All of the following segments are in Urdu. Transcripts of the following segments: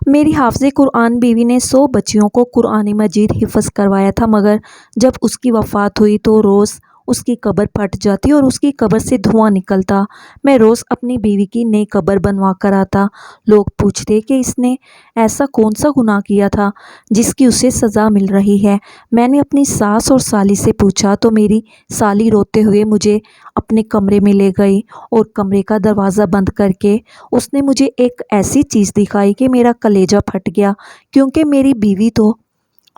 میری حافظ قرآن بیوی نے 100 بچیوں کو قرآن مجید حفظ کروایا تھا، مگر جب اس کی وفات ہوئی تو روز اس کی قبر پھٹ جاتی اور اس کی قبر سے دھواں نکلتا۔ میں روز اپنی بیوی کی نئی قبر بنوا کر آتا۔ لوگ پوچھتے کہ اس نے ایسا کون سا گناہ کیا تھا جس کی اسے سزا مل رہی ہے۔ میں نے اپنی ساس اور سالی سے پوچھا تو میری سالی روتے ہوئے مجھے اپنے کمرے میں لے گئی اور کمرے کا دروازہ بند کر کے اس نے مجھے ایک ایسی چیز دکھائی کہ میرا کلیجہ پھٹ گیا، کیونکہ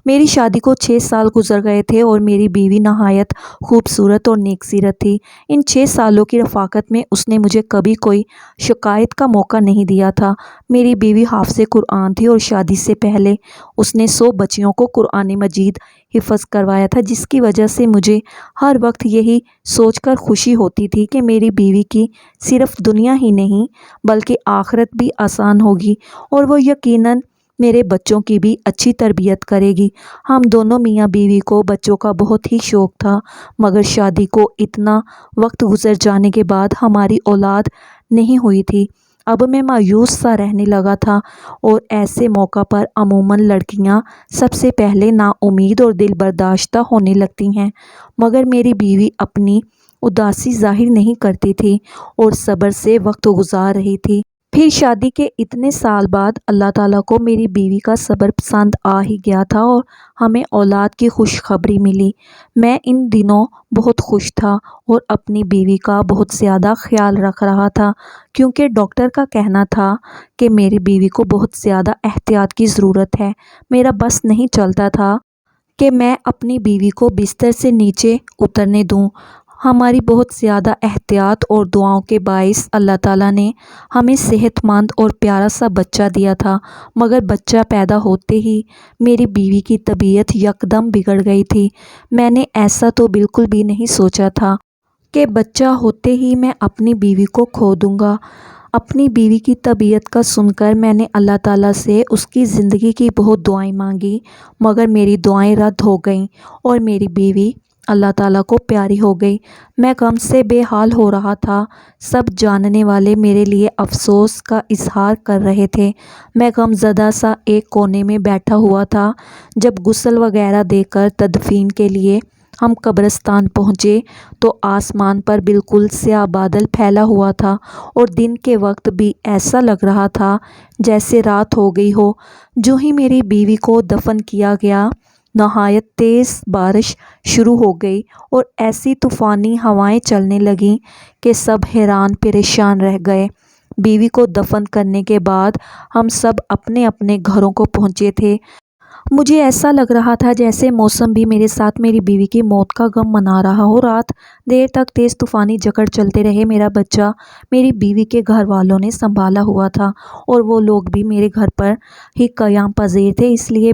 میری شادی کو 6 سال گزر گئے تھے اور میری بیوی نہایت خوبصورت اور نیک سیرت تھی۔ ان 6 سالوں کی رفاقت میں اس نے مجھے کبھی کوئی شکایت کا موقع نہیں دیا تھا۔ میری بیوی حافظ قرآن تھی اور شادی سے پہلے اس نے 100 بچیوں کو قرآن مجید حفظ کروایا تھا، جس کی وجہ سے مجھے ہر وقت یہی سوچ کر خوشی ہوتی تھی کہ میری بیوی کی صرف دنیا ہی نہیں بلکہ آخرت بھی آسان ہوگی اور وہ یقیناً میرے بچوں کی بھی اچھی تربیت کرے گی۔ ہم دونوں میاں بیوی کو بچوں کا بہت ہی شوق تھا، مگر شادی کو اتنا وقت گزر جانے کے بعد ہماری اولاد نہیں ہوئی تھی۔ اب میں مایوس سا رہنے لگا تھا اور ایسے موقع پر عموماً لڑکیاں سب سے پہلے نا امید اور دل برداشتہ ہونے لگتی ہیں، مگر میری بیوی اپنی اداسی ظاہر نہیں کرتی تھی اور صبر سے وقت گزار رہی تھی۔ پھر شادی کے اتنے سال بعد اللہ تعالیٰ کو میری بیوی کا صبر پسند آ ہی گیا تھا اور ہمیں اولاد کی خوشخبری ملی۔ میں ان دنوں بہت خوش تھا اور اپنی بیوی کا بہت زیادہ خیال رکھ رہا تھا، کیونکہ ڈاکٹر کا کہنا تھا کہ میری بیوی کو بہت زیادہ احتیاط کی ضرورت ہے۔ میرا بس نہیں چلتا تھا کہ میں اپنی بیوی کو بستر سے نیچے اترنے دوں۔ ہماری بہت زیادہ احتیاط اور دعاؤں کے باعث اللہ تعالیٰ نے ہمیں صحت مند اور پیارا سا بچہ دیا تھا، مگر بچہ پیدا ہوتے ہی میری بیوی کی طبیعت یکدم بگڑ گئی تھی۔ میں نے ایسا تو بالکل بھی نہیں سوچا تھا کہ بچہ ہوتے ہی میں اپنی بیوی کو کھو دوں گا۔ اپنی بیوی کی طبیعت کا سن کر میں نے اللہ تعالیٰ سے اس کی زندگی کی بہت دعائیں مانگی، مگر میری دعائیں رد ہو گئیں اور میری بیوی اللہ تعالیٰ کو پیاری ہو گئی۔ میں غم سے بے حال ہو رہا تھا۔ سب جاننے والے میرے لیے افسوس کا اظہار کر رہے تھے۔ میں غم زدہ سا ایک کونے میں بیٹھا ہوا تھا۔ جب غسل وغیرہ دے کر تدفین کے لیے ہم قبرستان پہنچے تو آسمان پر بالکل سیاہ بادل پھیلا ہوا تھا اور دن کے وقت بھی ایسا لگ رہا تھا جیسے رات ہو گئی ہو۔ جو ہی میری بیوی کو دفن کیا گیا، نہایت تیز بارش شروع ہو گئی اور ایسی طوفانی ہوائیں چلنے لگیں کہ سب حیران پریشان رہ گئے۔ بیوی کو دفن کرنے کے بعد ہم سب اپنے اپنے گھروں کو پہنچے تھے۔ مجھے ایسا لگ رہا تھا جیسے موسم بھی میرے ساتھ میری بیوی کی موت کا غم منا رہا ہو۔ رات دیر تک تیز طوفانی جھکڑ چلتے رہے۔ میرا بچہ میری بیوی کے گھر والوں نے سنبھالا ہوا تھا اور وہ لوگ بھی میرے گھر پر ہی قیام پذیر تھے، اس لیے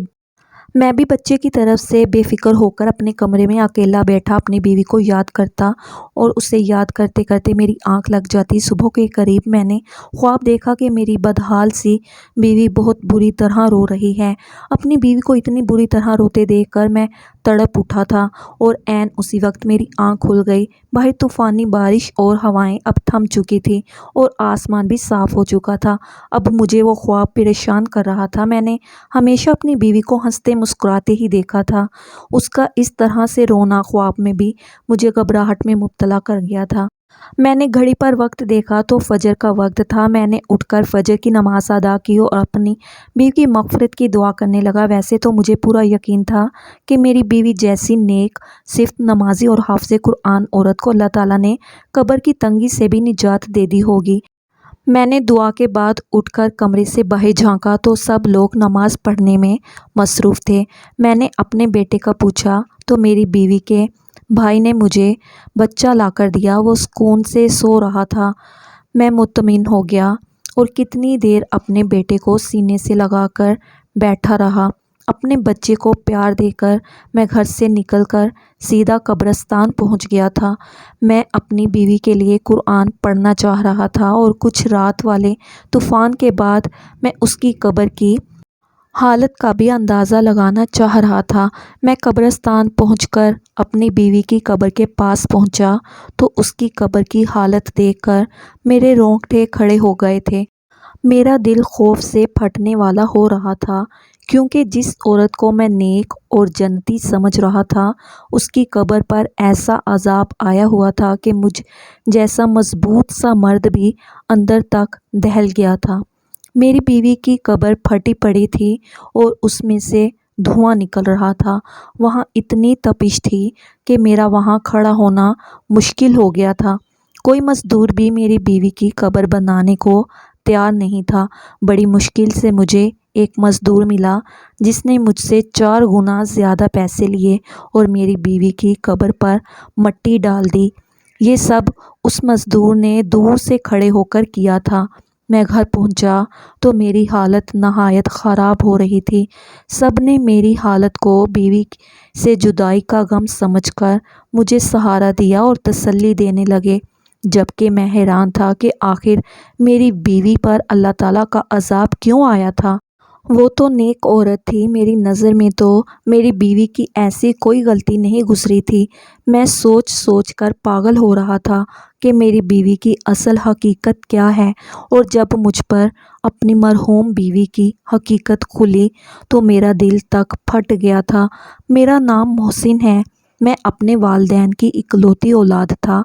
میں بھی بچے کی طرف سے بے فکر ہو کر اپنے کمرے میں اکیلا بیٹھا اپنی بیوی کو یاد کرتا اور اسے یاد کرتے کرتے میری آنکھ لگ جاتی۔ صبح کے قریب میں نے خواب دیکھا کہ میری بدحال سی بیوی بہت بری طرح رو رہی ہے۔ اپنی بیوی کو اتنی بری طرح روتے دیکھ کر میں تڑپ اٹھا تھا اور عین اسی وقت میری آنکھ کھل گئی۔ باہر طوفانی بارش اور ہوائیں اب تھم چکی تھیں اور آسمان بھی صاف ہو چکا تھا۔ اب مجھے وہ خواب پریشان کر رہا تھا۔ میں نے ہمیشہ اپنی بیوی کو ہنستے مسکراتے ہی دیکھا تھا۔ اس کا اس طرح سے رونا خواب میں بھی مجھے گھبراہٹ میں مبتلا کر گیا تھا۔ میں نے گھڑی پر وقت دیکھا تو فجر کا وقت تھا۔ میں نے اٹھ کر فجر کی نماز ادا کی اور اپنی بیوی کی مغفرت کی دعا کرنے لگا۔ ویسے تو مجھے پورا یقین تھا کہ میری بیوی جیسی نیک، صفت نمازی اور حافظ قرآن عورت کو اللہ تعالیٰ نے قبر کی تنگی سے بھی نجات دے دی ہوگی۔ میں نے دعا کے بعد اٹھ کر کمرے سے باہر جھانکا تو سب لوگ نماز پڑھنے میں مصروف تھے۔ میں نے اپنے بیٹے کا پوچھا تو میری بیوی کے بھائی نے مجھے بچہ لا کر دیا۔ وہ سکون سے سو رہا تھا۔ میں مطمئن ہو گیا اور کتنی دیر اپنے بیٹے کو سینے سے لگا کر بیٹھا رہا۔ اپنے بچے کو پیار دے کر میں گھر سے نکل کر سیدھا قبرستان پہنچ گیا تھا۔ میں اپنی بیوی کے لیے قرآن پڑھنا چاہ رہا تھا اور کچھ رات والے طوفان کے بعد میں اس کی قبر کی حالت کا بھی اندازہ لگانا چاہ رہا تھا۔ میں قبرستان پہنچ کر اپنی بیوی کی قبر کے پاس پہنچا تو اس کی قبر کی حالت دیکھ کر میرے رونگٹے کھڑے ہو گئے تھے۔ میرا دل خوف سے پھٹنے والا ہو رہا تھا، کیونکہ جس عورت کو میں نیک اور جنتی سمجھ رہا تھا اس کی قبر پر ایسا عذاب آیا ہوا تھا کہ مجھ جیسا مضبوط سا مرد بھی اندر تک دہل گیا تھا۔ میری بیوی کی قبر پھٹی پڑی تھی اور اس میں سے دھواں نکل رہا تھا۔ وہاں اتنی تپش تھی کہ میرا وہاں کھڑا ہونا مشکل ہو گیا تھا۔ کوئی مزدور بھی میری بیوی کی قبر بنانے کو تیار نہیں تھا۔ بڑی مشکل سے مجھے ایک مزدور ملا جس نے مجھ سے 4 گنا زیادہ پیسے لیے اور میری بیوی کی قبر پر مٹی ڈال دی۔ یہ سب اس مزدور نے دور سے کھڑے ہو کر کیا تھا۔ میں گھر پہنچا تو میری حالت نہایت خراب ہو رہی تھی۔ سب نے میری حالت کو بیوی سے جدائی کا غم سمجھ کر مجھے سہارا دیا اور تسلی دینے لگے، جبکہ میں حیران تھا کہ آخر میری بیوی پر اللہ تعالیٰ کا عذاب کیوں آیا تھا۔ وہ تو نیک عورت تھی، میری نظر میں تو میری بیوی کی ایسی کوئی غلطی نہیں گزری تھی۔ میں سوچ سوچ کر پاگل ہو رہا تھا کہ میری بیوی کی اصل حقیقت کیا ہے، اور جب مجھ پر اپنی مرحوم بیوی کی حقیقت کھلی تو میرا دل تک پھٹ گیا تھا۔ میرا نام محسن ہے، میں اپنے والدین کی اکلوتی اولاد تھا۔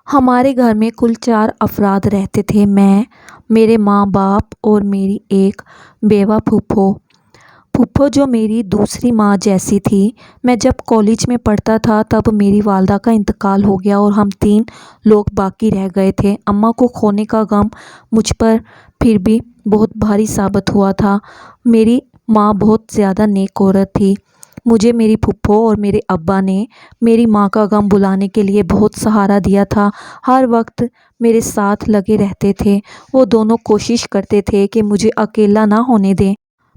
ہمارے گھر میں کل 4 افراد رہتے تھے، میں، میرے ماں باپ اور میری ایک بیوہ پھوپھو جو میری دوسری ماں جیسی تھی۔ میں جب کالج میں پڑھتا تھا تب میری والدہ کا انتقال ہو گیا اور ہم 3 لوگ باقی رہ گئے تھے۔ اماں کو کھونے کا غم مجھ پر پھر بھی بہت بھاری ثابت ہوا تھا۔ میری ماں بہت زیادہ نیک عورت تھی۔ مجھے میری پھوپھو اور میرے ابا نے میری ماں کا غم بھلانے کے لیے بہت سہارا دیا تھا، ہر وقت میرے ساتھ لگے رہتے تھے۔ وہ دونوں کوشش کرتے تھے کہ مجھے اکیلا نہ ہونے دیں۔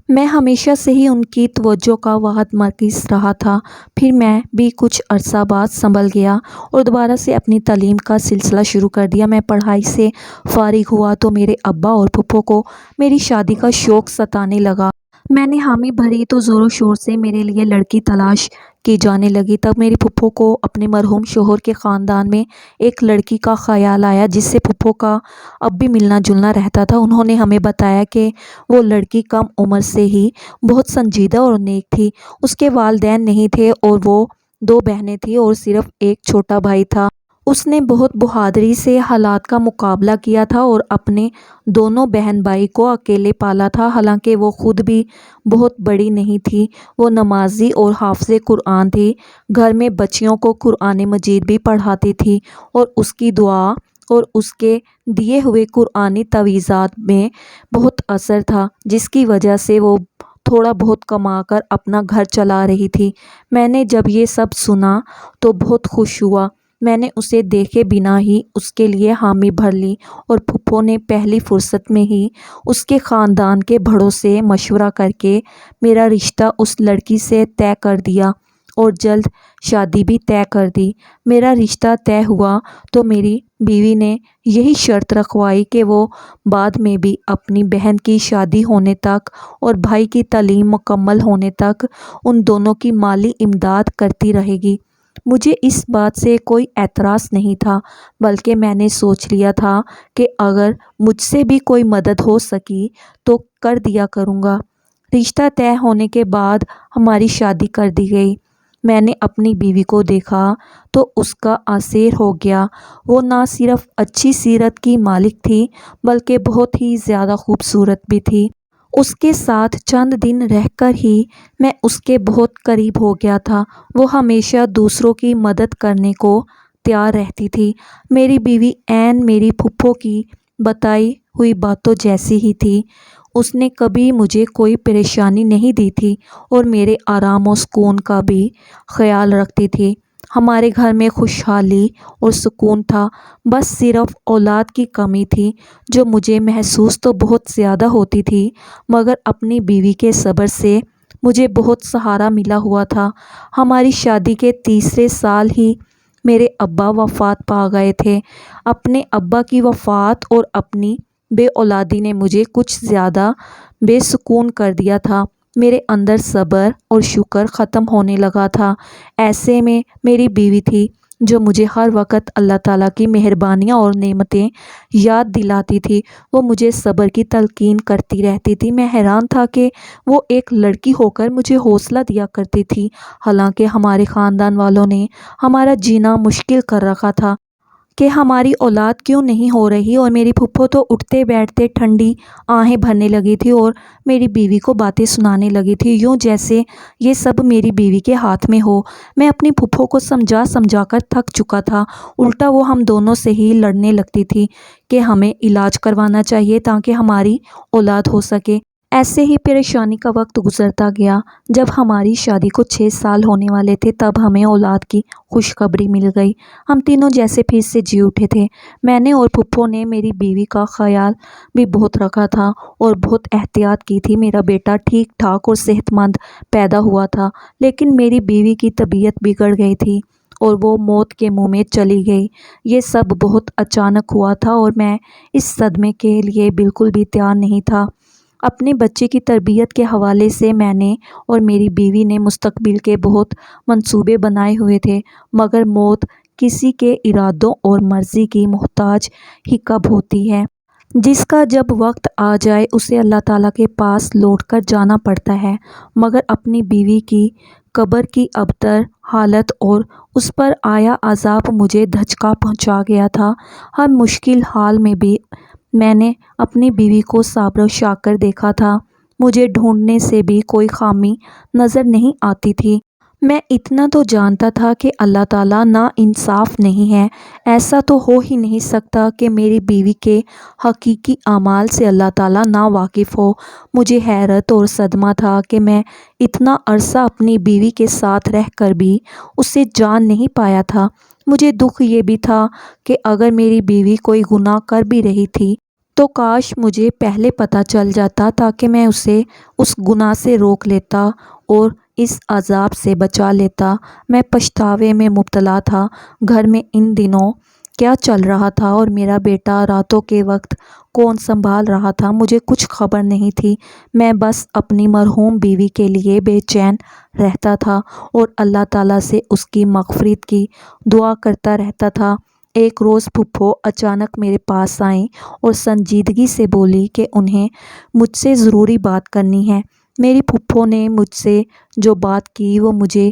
میں ہمیشہ سے ہی ان کی توجہ کا واحد مرکز رہا تھا۔ پھر میں بھی کچھ عرصہ بعد سنبھل گیا اور دوبارہ سے اپنی تعلیم کا سلسلہ شروع کر دیا۔ میں پڑھائی سے فارغ ہوا تو میرے ابا اور پھوپھو کو میری شادی کا شوق ستانے لگا۔ میں نے حامی بھری تو زور و شور سے میرے لیے لڑکی تلاش کی جانے لگی۔ تب میری پھوپھو کو اپنے مرحوم شوہر کے خاندان میں ایک لڑکی کا خیال آیا جس سے پھوپھو کا اب بھی ملنا جلنا رہتا تھا۔ انہوں نے ہمیں بتایا کہ وہ لڑکی کم عمر سے ہی بہت سنجیدہ اور نیک تھی۔ اس کے والدین نہیں تھے اور وہ 2 بہنیں تھیں اور صرف ایک چھوٹا بھائی تھا۔ اس نے بہت بہادری سے حالات کا مقابلہ کیا تھا اور اپنے دونوں بہن بھائی کو اکیلے پالا تھا۔ حالانکہ وہ خود بھی بہت بڑی نہیں تھی، وہ نمازی اور حافظ قرآن تھی۔ گھر میں بچیوں کو قرآن مجید بھی پڑھاتی تھی اور اس کی دعا اور اس کے دیے ہوئے قرآنی تعویذات میں بہت اثر تھا، جس کی وجہ سے وہ تھوڑا بہت کما کر اپنا گھر چلا رہی تھی۔ میں نے جب یہ سب سنا تو بہت خوش ہوا۔ میں نے اسے دیکھے بنا ہی اس کے لیے حامی بھر لی اور پھوپھو نے پہلی فرصت میں ہی اس کے خاندان کے بڑوں سے مشورہ کر کے میرا رشتہ اس لڑکی سے طے کر دیا اور جلد شادی بھی طے کر دی۔ میرا رشتہ طے ہوا تو میری بیوی نے یہی شرط رکھوائی کہ وہ بعد میں بھی اپنی بہن کی شادی ہونے تک اور بھائی کی تعلیم مکمل ہونے تک ان دونوں کی مالی امداد کرتی رہے گی۔ مجھے اس بات سے کوئی اعتراض نہیں تھا، بلکہ میں نے سوچ لیا تھا کہ اگر مجھ سے بھی کوئی مدد ہو سکی تو کر دیا کروں گا۔ رشتہ طے ہونے کے بعد ہماری شادی کر دی گئی۔ میں نے اپنی بیوی کو دیکھا تو اس کا اثر ہو گیا۔ وہ نہ صرف اچھی سیرت کی مالک تھی بلکہ بہت ہی زیادہ خوبصورت بھی تھی۔ اس کے ساتھ چند دن رہ کر ہی میں اس کے بہت قریب ہو گیا تھا۔ وہ ہمیشہ دوسروں کی مدد کرنے کو تیار رہتی تھی۔ میری بیوی عین میری پھوپھو کی بتائی ہوئی باتوں جیسی ہی تھی۔ اس نے کبھی مجھے کوئی پریشانی نہیں دی تھی اور میرے آرام و سکون کا بھی خیال رکھتی تھی۔ ہمارے گھر میں خوشحالی اور سکون تھا، بس صرف اولاد کی کمی تھی جو مجھے محسوس تو بہت زیادہ ہوتی تھی، مگر اپنی بیوی کے صبر سے مجھے بہت سہارا ملا ہوا تھا۔ ہماری شادی کے تیسرے سال ہی میرے ابا وفات پا گئے تھے۔ اپنے ابا کی وفات اور اپنی بے اولادی نے مجھے کچھ زیادہ بے سکون کر دیا تھا۔ میرے اندر صبر اور شکر ختم ہونے لگا تھا۔ ایسے میں میری بیوی تھی جو مجھے ہر وقت اللہ تعالیٰ کی مہربانیاں اور نعمتیں یاد دلاتی تھی۔ وہ مجھے صبر کی تلقین کرتی رہتی تھی۔ میں حیران تھا کہ وہ ایک لڑکی ہو کر مجھے حوصلہ دیا کرتی تھی، حالانکہ ہمارے خاندان والوں نے ہمارا جینا مشکل کر رکھا تھا کہ ہماری اولاد کیوں نہیں ہو رہی، اور میری پھپھو تو اٹھتے بیٹھتے ٹھنڈی آہیں بھرنے لگی تھی اور میری بیوی کو باتیں سنانے لگی تھی، یوں جیسے یہ سب میری بیوی کے ہاتھ میں ہو۔ میں اپنی پھپھو کو سمجھا سمجھا کر تھک چکا تھا، الٹا وہ ہم دونوں سے ہی لڑنے لگتی تھی کہ ہمیں علاج کروانا چاہیے تاکہ ہماری اولاد ہو سکے۔ ایسے ہی پریشانی کا وقت گزرتا گیا۔ جب ہماری شادی کو 6 سال ہونے والے تھے تب ہمیں اولاد کی خوشخبری مل گئی۔ ہم تینوں جیسے پھر سے جی اٹھے تھے۔ میں نے اور پھپھو نے میری بیوی کا خیال بھی بہت رکھا تھا اور بہت احتیاط کی تھی۔ میرا بیٹا ٹھیک ٹھاک اور صحت مند پیدا ہوا تھا، لیکن میری بیوی کی طبیعت بگڑ گئی تھی اور وہ موت کے منہ میں چلی گئی۔ یہ سب بہت اچانک ہوا تھا اور میں اس صدمے کے لیے بالکل بھی تیار نہیں تھا۔ اپنے بچے کی تربیت کے حوالے سے میں نے اور میری بیوی نے مستقبل کے بہت منصوبے بنائے ہوئے تھے، مگر موت کسی کے ارادوں اور مرضی کی محتاج ہی کب ہوتی ہے، جس کا جب وقت آ جائے اسے اللہ تعالیٰ کے پاس لوٹ کر جانا پڑتا ہے۔ مگر اپنی بیوی کی قبر کی ابتر حالت اور اس پر آیا عذاب مجھے دھچکا پہنچا گیا تھا۔ ہر مشکل حال میں بھی میں نے اپنی بیوی کو صابر و شاکر دیکھا تھا۔ مجھے ڈھونڈنے سے بھی کوئی خامی نظر نہیں آتی تھی۔ میں اتنا تو جانتا تھا کہ اللہ تعالیٰ ناانصاف نہیں ہے۔ ایسا تو ہو ہی نہیں سکتا کہ میری بیوی کے حقیقی اعمال سے اللہ تعالیٰ ناواقف ہو۔ مجھے حیرت اور صدمہ تھا کہ میں اتنا عرصہ اپنی بیوی کے ساتھ رہ کر بھی اسے جان نہیں پایا تھا۔ مجھے دکھ یہ بھی تھا کہ اگر میری بیوی کوئی گناہ کر بھی رہی تھی تو کاش مجھے پہلے پتہ چل جاتا تاکہ میں اسے اس گناہ سے روک لیتا اور اس عذاب سے بچا لیتا۔ میں پچھتاوے میں مبتلا تھا۔ گھر میں ان دنوں کیا چل رہا تھا اور میرا بیٹا راتوں کے وقت کون سنبھال رہا تھا، مجھے کچھ خبر نہیں تھی۔ میں بس اپنی مرحوم بیوی کے لیے بے چین رہتا تھا اور اللہ تعالیٰ سے اس کی مغفرت کی دعا کرتا رہتا تھا۔ ایک روز پھپھو اچانک میرے پاس آئیں اور سنجیدگی سے بولی کہ انہیں مجھ سے ضروری بات کرنی ہے۔ میری پھپھو نے مجھ سے جو بات کی وہ مجھے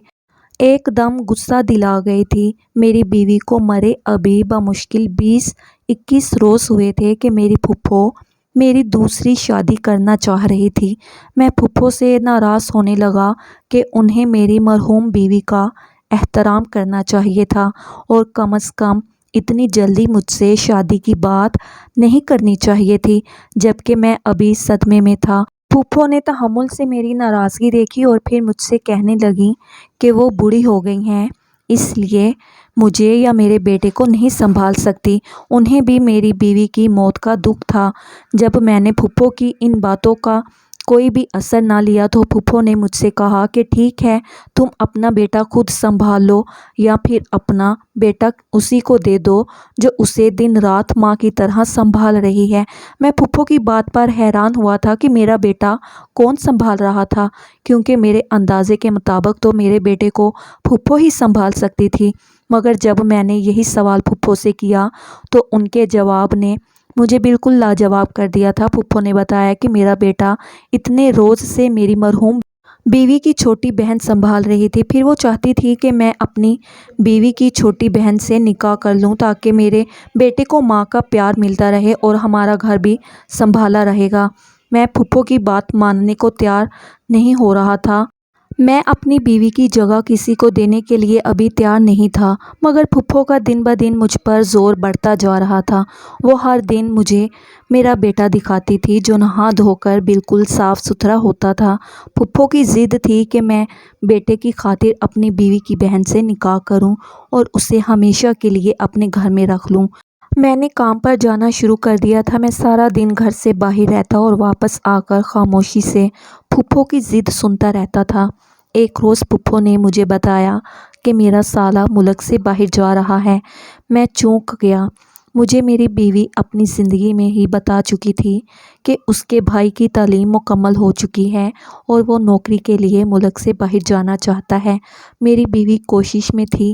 ایک دم غصہ دلا گئی تھی۔ میری بیوی کو مرے ابھی بمشکل 20-21 روز ہوئے تھے کہ میری پھپھو میری دوسری شادی کرنا چاہ رہی تھی۔ میں پھپھو سے ناراض ہونے لگا کہ انہیں میری مرحوم بیوی کا احترام کرنا چاہیے تھا اور کم از کم اتنی جلدی مجھ سے شادی کی بات نہیں کرنی چاہیے تھی، جبکہ میں ابھی صدمے میں تھا۔ پھپھو نے تحمل سے میری ناراضگی دیکھی اور پھر مجھ سے کہنے لگیں کہ وہ بوڑھی ہو گئی ہیں، اس لیے مجھے یا میرے بیٹے کو نہیں سنبھال سکتی۔ انہیں بھی میری بیوی کی موت کا دکھ تھا۔ جب میں نے پھپھو کی ان باتوں کا کوئی بھی اثر نہ لیا تو پھپھو نے مجھ سے کہا کہ ٹھیک ہے، تم اپنا بیٹا خود سنبھال لو یا پھر اپنا بیٹا اسی کو دے دو جو اسے دن رات ماں کی طرح سنبھال رہی ہے۔ میں پھپھو کی بات پر حیران ہوا تھا کہ میرا بیٹا کون سنبھال رہا تھا، کیونکہ میرے اندازے کے مطابق تو میرے بیٹے کو پھپھو ہی سنبھال سکتی تھی۔ مگر جب میں نے یہی سوال پھپھو سے کیا تو ان کے جواب نے مجھے بالکل لاجواب کر دیا تھا۔ پھپھو نے بتایا کہ میرا بیٹا اتنے روز سے میری مرحوم بیوی کی چھوٹی بہن سنبھال رہی تھی، پھر وہ چاہتی تھی کہ میں اپنی بیوی کی چھوٹی بہن سے نکاح کر لوں تاکہ میرے بیٹے کو ماں کا پیار ملتا رہے اور ہمارا گھر بھی سنبھالا رہے گا۔ میں پھپھو کی بات ماننے کو تیار نہیں ہو رہا تھا۔ میں اپنی بیوی کی جگہ کسی کو دینے کے لیے ابھی تیار نہیں تھا، مگر پھپھو کا دن بدن مجھ پر زور بڑھتا جا رہا تھا۔ وہ ہر دن مجھے میرا بیٹا دکھاتی تھی جو نہا دھو کر بالکل صاف ستھرا ہوتا تھا۔ پھپھو کی ضد تھی کہ میں بیٹے کی خاطر اپنی بیوی کی بہن سے نکاح کروں اور اسے ہمیشہ کے لیے اپنے گھر میں رکھ لوں۔ میں نے کام پر جانا شروع کر دیا تھا۔ میں سارا دن گھر سے باہر رہتا اور واپس آ کر خاموشی سے پھپھو کی ضد سنتا رہتا تھا۔ ایک روز پھپھو نے مجھے بتایا کہ میرا سالہ ملک سے باہر جا رہا ہے۔ میں چونک گیا۔ مجھے میری بیوی اپنی زندگی میں ہی بتا چکی تھی کہ اس کے بھائی کی تعلیم مکمل ہو چکی ہے اور وہ نوکری کے لیے ملک سے باہر جانا چاہتا ہے۔ میری بیوی کوشش میں تھی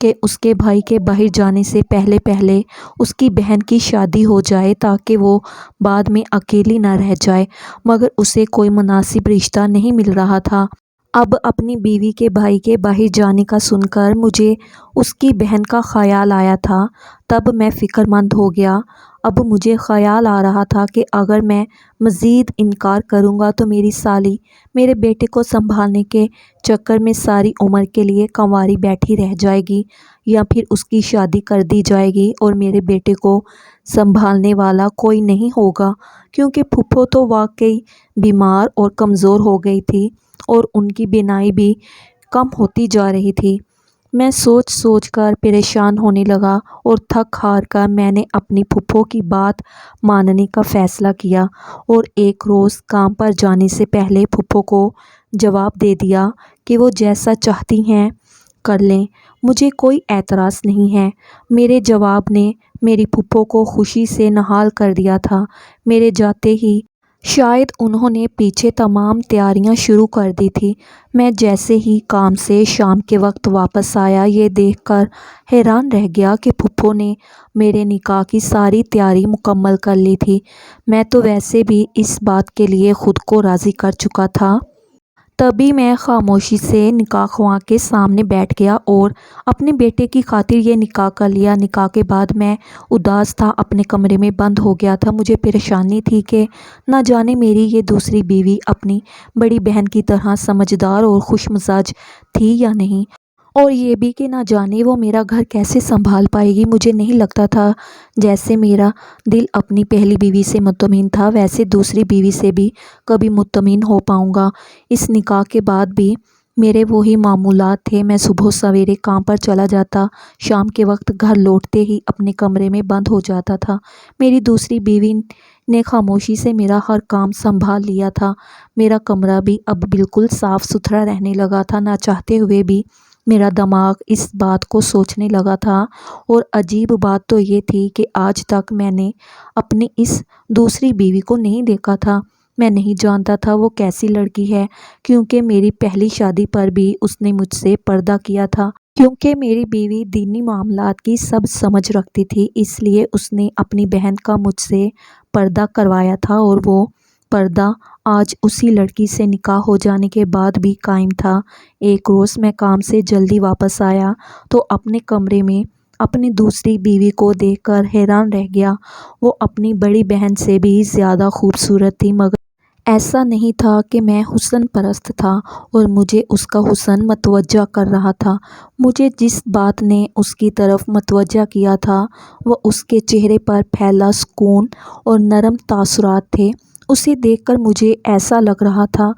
کہ اس کے بھائی کے باہر جانے سے پہلے پہلے اس کی بہن کی شادی ہو جائے تاکہ وہ بعد میں اکیلی نہ رہ جائے، مگر اسے کوئی مناسب رشتہ نہیں مل رہا تھا۔ اب اپنی بیوی کے بھائی کے باہر جانے کا سن کر مجھے اس کی بہن کا خیال آیا تھا، تب میں فکر مند ہو گیا۔ اب مجھے خیال آ رہا تھا کہ اگر میں مزید انکار کروں گا تو میری سالی میرے بیٹے کو سنبھالنے کے چکر میں ساری عمر کے لیے کنواری بیٹھی رہ جائے گی، یا پھر اس کی شادی کر دی جائے گی اور میرے بیٹے کو سنبھالنے والا کوئی نہیں ہوگا، کیونکہ پھپھو تو واقعی بیمار اور کمزور ہو گئی تھی اور ان کی بینائی بھی کم ہوتی جا رہی تھی۔ میں سوچ سوچ کر پریشان ہونے لگا اور تھک ہار کر میں نے اپنی پھپھو کی بات ماننے کا فیصلہ کیا اور ایک روز کام پر جانے سے پہلے پھپھو کو جواب دے دیا کہ وہ جیسا چاہتی ہیں کر لیں، مجھے کوئی اعتراض نہیں ہے۔ میرے جواب نے میری پھپھو کو خوشی سے نہال کر دیا تھا۔ میرے جاتے ہی شاید انہوں نے پیچھے تمام تیاریاں شروع کر دی تھی۔ میں جیسے ہی کام سے شام کے وقت واپس آیا، یہ دیکھ کر حیران رہ گیا کہ پھپھو نے میرے نکاح کی ساری تیاری مکمل کر لی تھی۔ میں تو ویسے بھی اس بات کے لیے خود کو راضی کر چکا تھا۔ تبھی میں خاموشی سے نکاح خواں کے سامنے بیٹھ گیا اور اپنے بیٹے کی خاطر یہ نکاح کر لیا۔ نکاح کے بعد میں اداس تھا، اپنے کمرے میں بند ہو گیا تھا۔ مجھے پریشانی تھی کہ نہ جانے میری یہ دوسری بیوی اپنی بڑی بہن کی طرح سمجھدار اور خوش مزاج تھی یا نہیں، اور یہ بھی کہ نہ جانے وہ میرا گھر کیسے سنبھال پائے گی۔ مجھے نہیں لگتا تھا جیسے میرا دل اپنی پہلی بیوی سے مطمئن تھا ویسے دوسری بیوی سے بھی کبھی مطمئن ہو پاؤں گا۔ اس نکاح کے بعد بھی میرے وہی معمولات تھے۔ میں صبح سویرے کام پر چلا جاتا، شام کے وقت گھر لوٹتے ہی اپنے کمرے میں بند ہو جاتا تھا۔ میری دوسری بیوی نے خاموشی سے میرا ہر کام سنبھال لیا تھا۔ میرا کمرہ بھی اب بالکل صاف ستھرا رہنے لگا تھا۔ نہ چاہتے ہوئے بھی میرا دماغ اس بات کو سوچنے لگا تھا، اور عجیب بات تو یہ تھی کہ آج تک میں نے اپنی اس دوسری بیوی کو نہیں دیکھا تھا۔ میں نہیں جانتا تھا وہ کیسی لڑکی ہے، کیونکہ میری پہلی شادی پر بھی اس نے مجھ سے پردہ کیا تھا۔ کیونکہ میری بیوی دینی معاملات کی سب سمجھ رکھتی تھی، اس لیے اس نے اپنی بہن کا مجھ سے پردہ کروایا تھا، اور وہ پردہ آج اسی لڑکی سے نکاح ہو جانے کے بعد بھی قائم تھا۔ ایک روز میں کام سے جلدی واپس آیا تو اپنے کمرے میں اپنی دوسری بیوی کو دیکھ کر حیران رہ گیا۔ وہ اپنی بڑی بہن سے بھی زیادہ خوبصورت تھی، مگر ایسا نہیں تھا کہ میں حسن پرست تھا اور مجھے اس کا حسن متوجہ کر رہا تھا۔ مجھے جس بات نے اس کی طرف متوجہ کیا تھا وہ اس کے چہرے پر پھیلا سکون اور نرم تاثرات تھے۔ اسے دیکھ کر مجھے ایسا لگ رہا تھا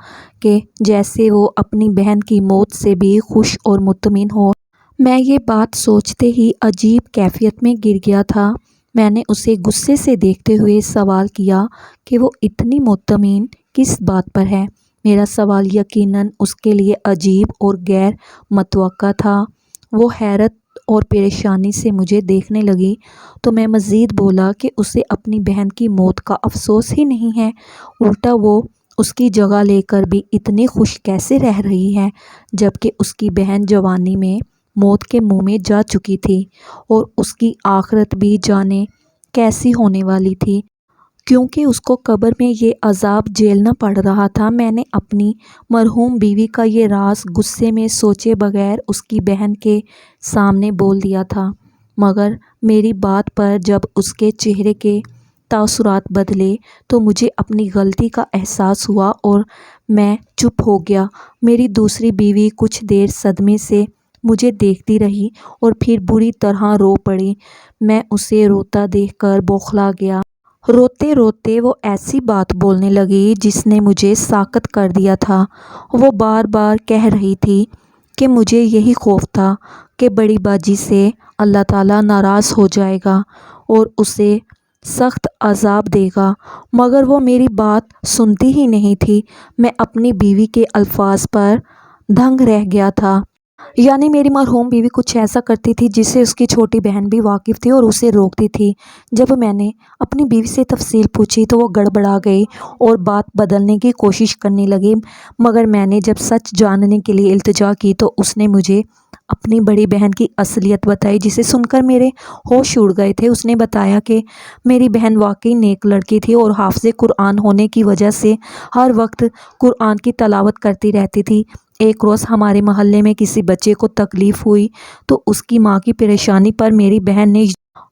کہ جیسے وہ اپنی بہن کی موت سے بھی خوش اور مطمئن ہو۔ میں یہ بات سوچتے ہی عجیب کیفیت میں گر گیا تھا۔ میں نے اسے غصے سے دیکھتے ہوئے سوال کیا کہ وہ اتنی مطمئن کس بات پر ہے؟ میرا سوال یقیناً اس کے لیے عجیب اور غیر متوقع تھا۔ وہ حیرت اور پریشانی سے مجھے دیکھنے لگی تو میں مزید بولا کہ اسے اپنی بہن کی موت کا افسوس ہی نہیں ہے، الٹا وہ اس کی جگہ لے کر بھی اتنی خوش کیسے رہ رہی ہے، جبکہ اس کی بہن جوانی میں موت کے منہ میں جا چکی تھی اور اس کی آخرت بھی جانے کیسی ہونے والی تھی، کیونکہ اس کو قبر میں یہ عذاب جھیلنا پڑ رہا تھا۔ میں نے اپنی مرحوم بیوی کا یہ راز غصے میں سوچے بغیر اس کی بہن کے سامنے بول دیا تھا، مگر میری بات پر جب اس کے چہرے کے تاثرات بدلے تو مجھے اپنی غلطی کا احساس ہوا اور میں چپ ہو گیا۔ میری دوسری بیوی کچھ دیر صدمے سے مجھے دیکھتی رہی اور پھر بری طرح رو پڑی۔ میں اسے روتا دیکھ کر بوکھلا گیا۔ روتے روتے وہ ایسی بات بولنے لگی جس نے مجھے ساکت کر دیا تھا۔ وہ بار بار کہہ رہی تھی کہ مجھے یہی خوف تھا کہ بڑی باجی سے اللہ تعالیٰ ناراض ہو جائے گا اور اسے سخت عذاب دے گا، مگر وہ میری بات سنتی ہی نہیں تھی۔ میں اپنی بیوی کے الفاظ پر دنگ رہ گیا تھا۔ یعنی میری مرحوم بیوی کچھ ایسا کرتی تھی جس سے اس کی چھوٹی بہن بھی واقف تھی اور اسے روکتی تھی۔ جب میں نے اپنی بیوی سے تفصیل پوچھی تو وہ گڑبڑا گئی اور بات بدلنے کی کوشش کرنے لگی، مگر میں نے جب سچ جاننے کے لیے التجا کی تو اس نے مجھے اپنی بڑی بہن کی اصلیت بتائی، جسے سن کر میرے ہوش اڑ گئے تھے۔ اس نے بتایا کہ میری بہن واقعی نیک لڑکی تھی اور حافظ قرآن ہونے کی وجہ سے ہر وقت قرآن کی تلاوت کرتی رہتی تھی۔ ایک روز ہمارے محلے میں کسی بچے کو تکلیف ہوئی تو اس کی ماں کی پریشانی پر میری بہن نے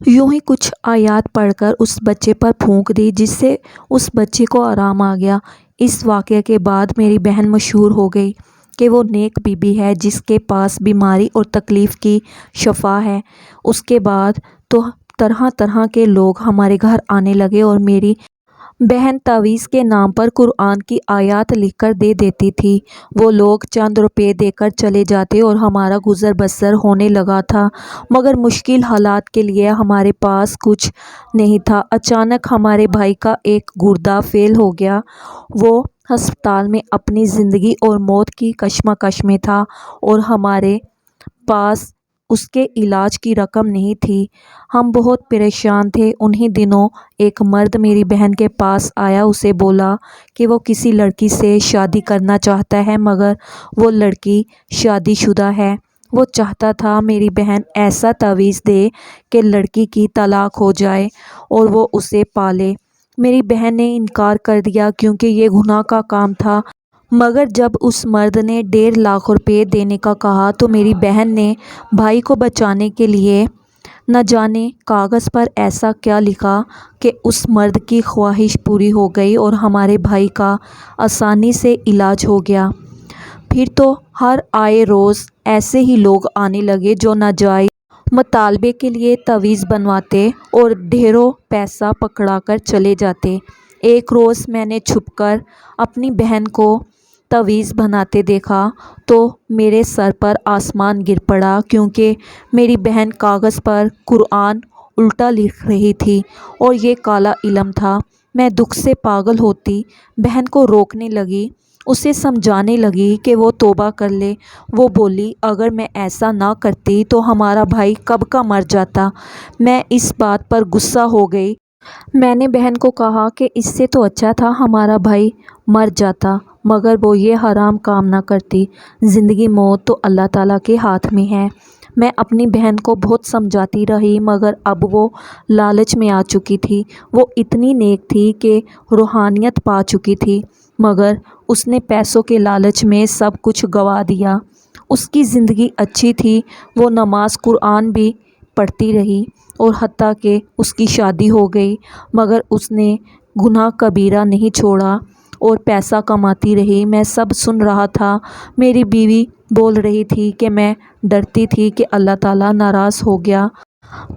یوں ہی کچھ آیات پڑھ کر اس بچے پر پھونک دی، جس سے اس بچے کو آرام آ گیا۔ اس واقعے کے بعد میری بہن مشہور ہو گئی کہ وہ نیک بی بی ہے جس کے پاس بیماری اور تکلیف کی شفا ہے۔ اس کے بعد تو طرح طرح کے لوگ ہمارے گھر آنے لگے اور میری بہن تعویذ کے نام پر قرآن کی آیات لکھ کر دے دیتی تھی۔ وہ لوگ چند روپے دے کر چلے جاتے اور ہمارا گزر بسر ہونے لگا تھا، مگر مشکل حالات کے لیے ہمارے پاس کچھ نہیں تھا۔ اچانک ہمارے بھائی کا ایک گردہ فیل ہو گیا۔ وہ ہسپتال میں اپنی زندگی اور موت کی کشمکش میں تھا اور ہمارے پاس اس کے علاج کی رقم نہیں تھی۔ ہم بہت پریشان تھے۔ انہی دنوں ایک مرد میری بہن کے پاس آیا۔ اسے بولا کہ وہ کسی لڑکی سے شادی کرنا چاہتا ہے، مگر وہ لڑکی شادی شدہ ہے۔ وہ چاہتا تھا میری بہن ایسا تعویذ دے کہ لڑکی کی طلاق ہو جائے اور وہ اسے پالے۔ میری بہن نے انکار کر دیا کیونکہ یہ گناہ کا کام تھا، مگر جب اس مرد نے 1.5 لاکھ روپے دینے کا کہا تو میری بہن نے بھائی کو بچانے کے لیے نہ جانے کاغذ پر ایسا کیا لکھا کہ اس مرد کی خواہش پوری ہو گئی اور ہمارے بھائی کا آسانی سے علاج ہو گیا۔ پھر تو ہر آئے روز ایسے ہی لوگ آنے لگے جو ناجائز مطالبے کے لیے تعویذ بنواتے اور ڈھیروں پیسہ پکڑا کر چلے جاتے۔ ایک روز میں نے چھپ کر اپنی بہن کو تعویذ بناتے دیکھا تو میرے سر پر آسمان گر پڑا، کیونکہ میری بہن کاغذ پر قرآن الٹا لکھ رہی تھی اور یہ کالا علم تھا۔ میں دکھ سے پاگل ہوتی بہن کو روکنے لگی، اسے سمجھانے لگی کہ وہ توبہ کر لے۔ وہ بولی اگر میں ایسا نہ کرتی تو ہمارا بھائی کب کا مر جاتا۔ میں اس بات پر غصہ ہو گئی۔ میں نے بہن کو کہا کہ اس سے تو اچھا تھا ہمارا بھائی مر جاتا، مگر وہ یہ حرام کام نہ کرتی۔ زندگی موت تو اللہ تعالیٰ کے ہاتھ میں ہے۔ میں اپنی بہن کو بہت سمجھاتی رہی، مگر اب وہ لالچ میں آ چکی تھی۔ وہ اتنی نیک تھی کہ روحانیت پا چکی تھی، مگر اس نے پیسوں کے لالچ میں سب کچھ گنوا دیا۔ اس کی زندگی اچھی تھی، وہ نماز قرآن بھی پڑھتی رہی اور حتیٰ کہ اس کی شادی ہو گئی، مگر اس نے گناہ کبیرہ نہیں چھوڑا اور پیسہ کماتی رہی۔ میں سب سن رہا تھا۔ میری بیوی بول رہی تھی کہ میں ڈرتی تھی کہ اللہ تعالیٰ ناراض ہو گیا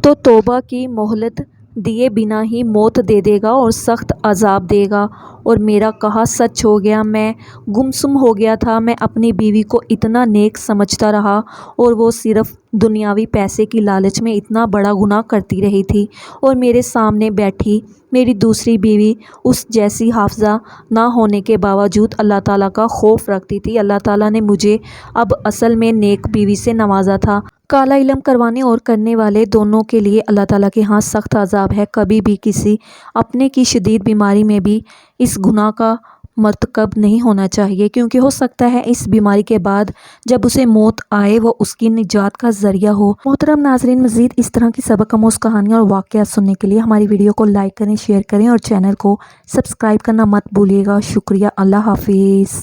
تو توبہ کی مہلت دیے بنا ہی موت دے دے گا اور سخت عذاب دے گا، اور میرا کہا سچ ہو گیا۔ میں گمسم ہو گیا تھا۔ میں اپنی بیوی کو اتنا نیک سمجھتا رہا اور وہ صرف دنیاوی پیسے کی لالچ میں اتنا بڑا گناہ کرتی رہی تھی، اور میرے سامنے بیٹھی میری دوسری بیوی اس جیسی حافظہ نہ ہونے کے باوجود اللہ تعالیٰ کا خوف رکھتی تھی۔ اللہ تعالیٰ نے مجھے اب اصل میں نیک بیوی سے نوازا تھا۔ کالا علم کروانے اور کرنے والے دونوں کے لیے اللہ تعالیٰ کے ہاں سخت عذاب ہے۔ کبھی بھی کسی اپنے کی شدید بیماری میں بھی اس گناہ کا مرتکب نہیں ہونا چاہیے، کیونکہ ہو سکتا ہے اس بیماری کے بعد جب اسے موت آئے وہ اس کی نجات کا ذریعہ ہو۔ محترم ناظرین، مزید اس طرح کی سبق آموز کہانیاں اور واقعات سننے کے لیے ہماری ویڈیو کو لائک کریں، شیئر کریں اور چینل کو سبسکرائب کرنا مت بھولیے گا۔ شکریہ۔ اللہ حافظ۔